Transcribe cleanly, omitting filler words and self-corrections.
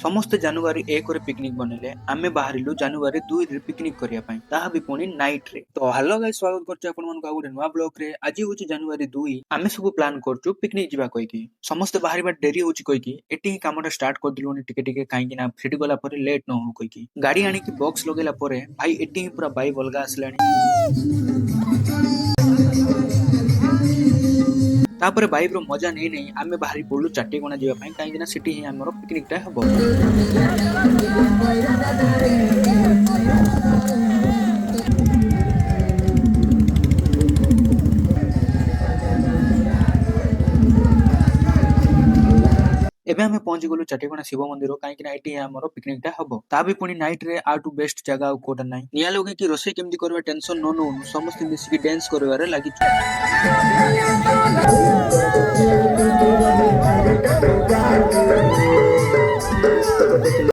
समस्ते जनवरी 1 रे पिकनिक बनेले आमे बाहरिलु जनवरी 2 रे पिकनिक करिया पई ताहा भी पुनी नाइट रे। तो हेलो गाइस, स्वागत करछु आपन मन का गुटे नुवा ब्लॉग रे। आज होची जनवरी 2, आमे सब प्लान करछु पिकनिक जिबा कहि की। समस्ते बाहरिबा डेरी होची कहि की एटी कामटा स्टार्ट कर दिलुनी टिके टिके काई कि ना सेठी गला परे लेट न हो कहि की। गाड़ी आनी की बॉक्स लगेला परे भाई एटी पूरा बाई बलगा आसलानी। तापर बाइक रो मजा नहीं नहीं आमे बाहरी पड़लु चाटीकोना जीवा पई काई ना सिटी ही हमरो पिकनिक टा हबो। एबे हमें पहुंची गलु चाटीकोना शिव मंदिर काई कि ना एटी हमरो पिकनिक टा हबो। ता भी पुनी नाइट रे आउट टू बेस्ट जगह कोटा नाही निया लोगे की रोसे केमदी करबा टेंशन न न समस्त मिसी की डांस करबारे लागि छु।